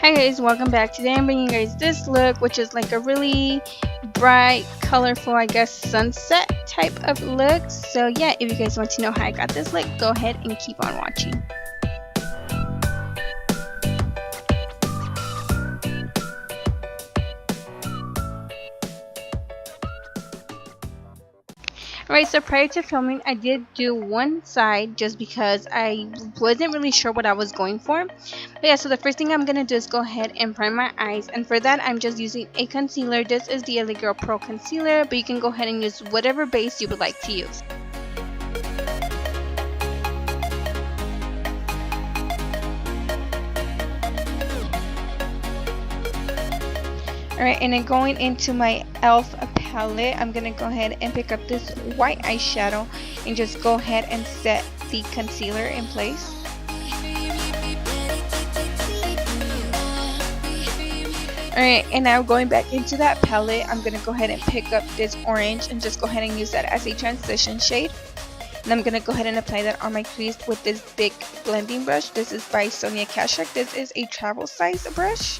Hi guys, welcome back. Today I'm bringing you guys this look, which is like a really bright, colorful, I guess, sunset type of look. So yeah, if you guys want to know how I got this look, go ahead and keep on watching. Alright, so prior to filming, I did do one side just because I wasn't really sure what I was going for. But yeah, so the first thing I'm going to do is go ahead and prime my eyes. And for that, I'm just using a concealer. This is the LA Girl Pro Concealer, but you can go ahead and use whatever base you would like to use. Alright, and then going into my e.l.f. palette, I'm going to go ahead and pick up this white eyeshadow and just go ahead and set the concealer in place. Alright, and now going back into that palette, I'm going to go ahead and pick up this orange and just go ahead and use that as a transition shade. And I'm going to go ahead and apply that on my crease with this big blending brush. This is by Flakitasbeauty. This is a travel size brush.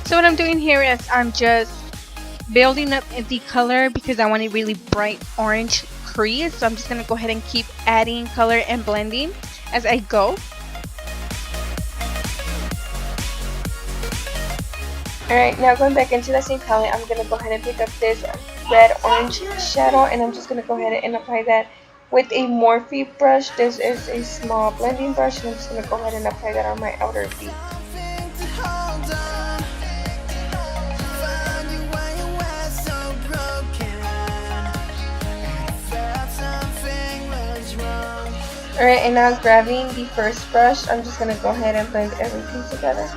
So what I'm doing here is I'm just building up the color because I want a really bright orange crease. So I'm just going to go ahead and keep adding color and blending as I go. Alright, now going back into the same palette, I'm going to go ahead and pick up this red orange shadow and I'm just going to go ahead and apply that with a Morphe brush. This is a small blending brush and I'm just going to go ahead and apply that on my outer V. Alright, and now grabbing the first brush, I'm just going to go ahead and blend everything together.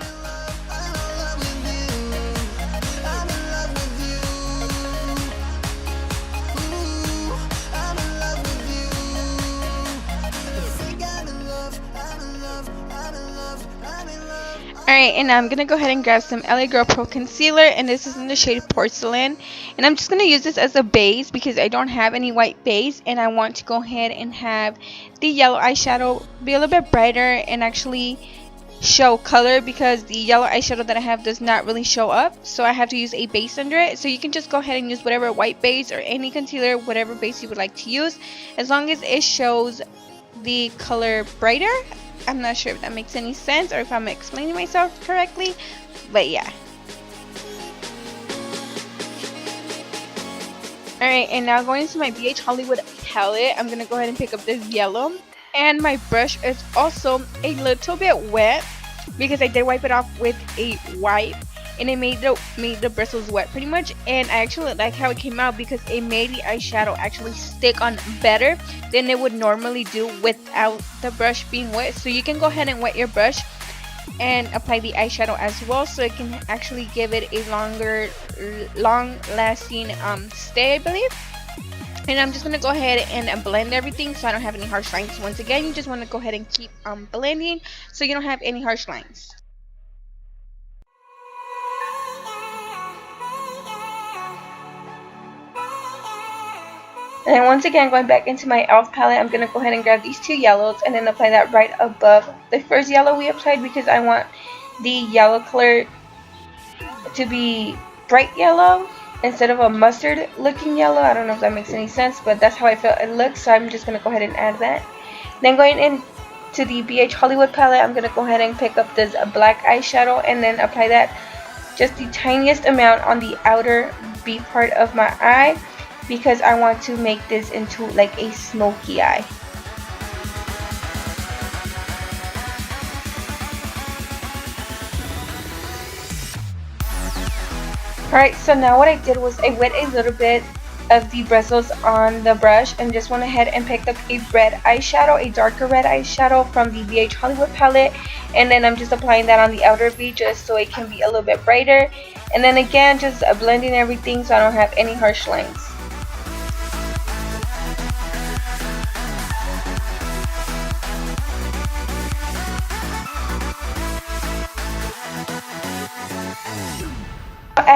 Alright, and I'm going to go ahead and grab some LA Girl Pro Concealer, and this is in the shade Porcelain. And I'm just going to use this as a base because I don't have any white base, and I want to go ahead and have the yellow eyeshadow be a little bit brighter and actually show color because the yellow eyeshadow that I have does not really show up. So I have to use a base under it. So you can just go ahead and use whatever white base or any concealer, whatever base you would like to use, as long as it shows the color brighter. I'm not sure if that makes any sense or if I'm explaining myself correctly, but yeah. Alright, and now going into my BH Hollywood palette, I'm going to go ahead and pick up this yellow. And my brush is also a little bit wet because I did wipe it off with a wipe. And it made the bristles wet pretty much, and I actually like how it came out because it made the eyeshadow actually stick on better than it would normally do without the brush being wet. So you can go ahead and wet your brush and apply the eyeshadow as well, so it can actually give it a long lasting stay, I believe. And I'm just going to go ahead and blend everything so I don't have any harsh lines. Once again, you just want to go ahead and keep blending so you don't have any harsh lines. And then once again, going back into my e.l.f. palette, I'm going to go ahead and grab these two yellows and then apply that right above the first yellow we applied because I want the yellow color to be bright yellow instead of a mustard looking yellow. I don't know if that makes any sense, but that's how I felt it looks, so I'm just going to go ahead and add that. Then going into the BH Hollywood palette, I'm going to go ahead and pick up this black eyeshadow and then apply that just the tiniest amount on the outer V part of my eye, because I want to make this into like a smoky eye. Alright, so now what I did was I wet a little bit of the bristles on the brush and just went ahead and picked up a red eyeshadow, a darker red eyeshadow from the BH Hollywood palette, and then I'm just applying that on the outer V just so it can be a little bit brighter, and then again just blending everything so I don't have any harsh lines.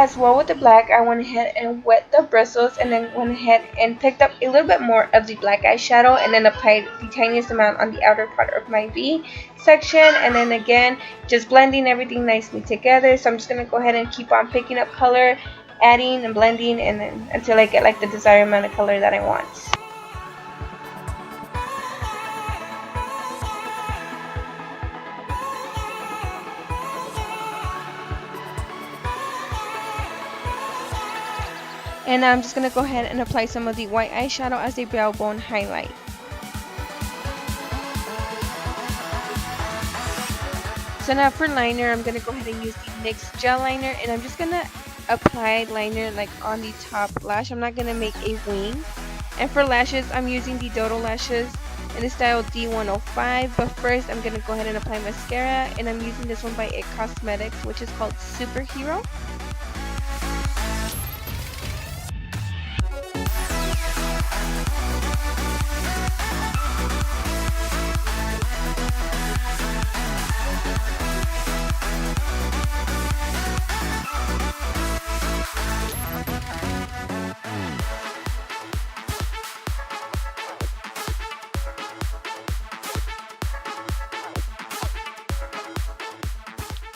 as well with the black, I went ahead and wet the bristles, and then went ahead and picked up a little bit more of the black eyeshadow, and then applied the tiniest amount on the outer part of my V section, and then again just blending everything nicely together. So I'm just going to go ahead and keep on picking up color, adding and blending, and then until I get like the desired amount of color that I want. And I'm just going to go ahead and apply some of the white eyeshadow as a brow bone highlight. So now for liner, I'm going to go ahead and use the NYX gel liner, and I'm just going to apply liner like on the top lash. I'm not going to make a wing. And for lashes, I'm using the Dodo lashes in the style D105, but first I'm going to go ahead and apply mascara, and I'm using this one by It Cosmetics, which is called Superhero.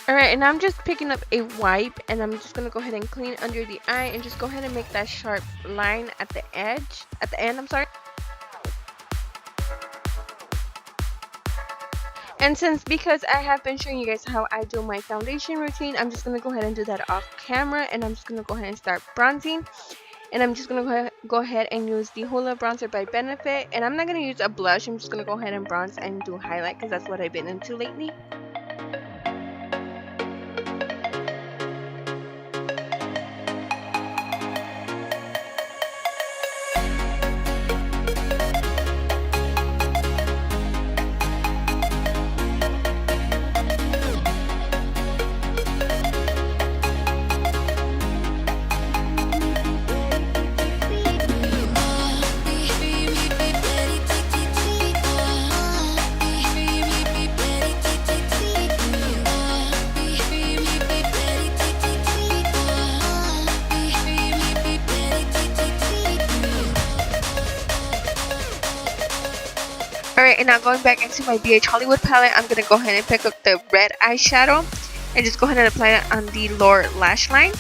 Alright, and I'm just picking up a wipe, and I'm just going to go ahead and clean under the eye and just go ahead and make that sharp line at the edge, at the end, I'm sorry. And because I have been showing you guys how I do my foundation routine, I'm just going to go ahead and do that off camera, and I'm just going to go ahead and start bronzing. And I'm just going to go ahead and use the Hoola Bronzer by Benefit, and I'm not going to use a blush. I'm just going to go ahead and bronze and do highlight because that's what I've been into lately. Alright, and now going back into my BH Hollywood palette, I'm going to go ahead and pick up the red eyeshadow and just go ahead and apply it on the lower lash line.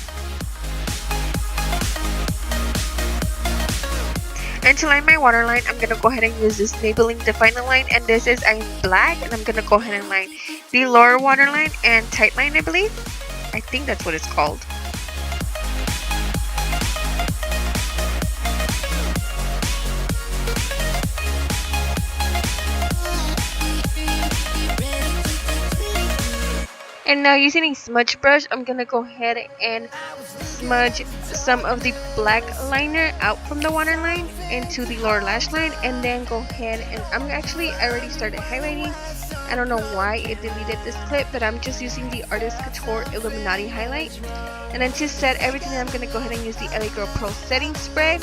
And to line my waterline, I'm going to go ahead and use this Maybelline Definer line, and this is in black, and I'm going to go ahead and line the lower waterline and tight line, I believe. I think that's what it's called. And now using a smudge brush, I'm going to go ahead and smudge some of the black liner out from the waterline into the lower lash line, and then go ahead and I already started highlighting. I don't know why it deleted this clip, but I'm just using the Artist Couture Illuminati highlight. And then to set everything, I'm going to go ahead and use the LA Girl Pro setting spray.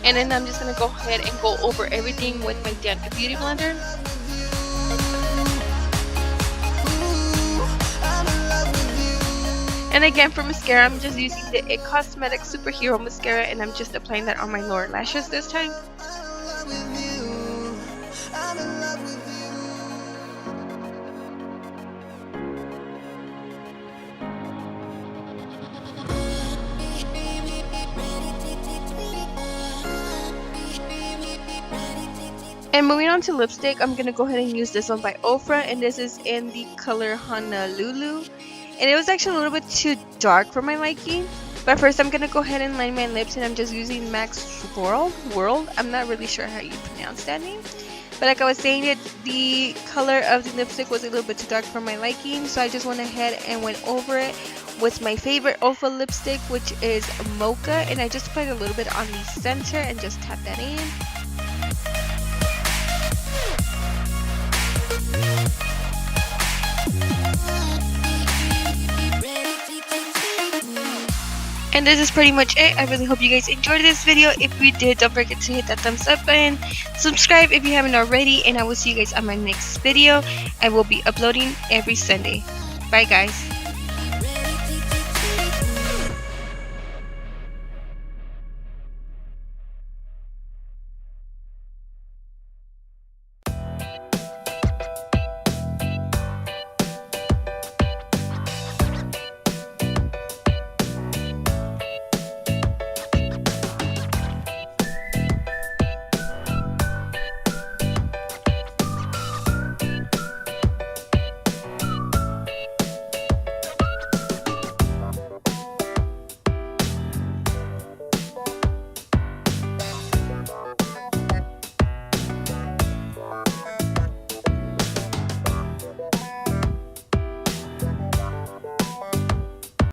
And then I'm just going to go ahead and go over everything with my Beauty Blender. And again, for mascara, I'm just using the It Cosmetics Superhero Mascara, and I'm just applying that on my lower lashes this time. And moving on to lipstick, I'm going to go ahead and use this one by Ofra, and this is in the color Honolulu. And it was actually a little bit too dark for my liking. But first I'm going to go ahead and line my lips, and I'm just using Max World. I'm not really sure how you pronounce that name. But like I was saying, the color of the lipstick was a little bit too dark for my liking. So I just went ahead and went over it with my favorite Ofra lipstick, which is Mocha. And I just applied a little bit on the center and just tapped that in. And this is pretty much it. I really hope you guys enjoyed this video. If you did, don't forget to hit that thumbs up button. Subscribe if you haven't already. And I will see you guys on my next video. I will be uploading every Sunday. Bye guys.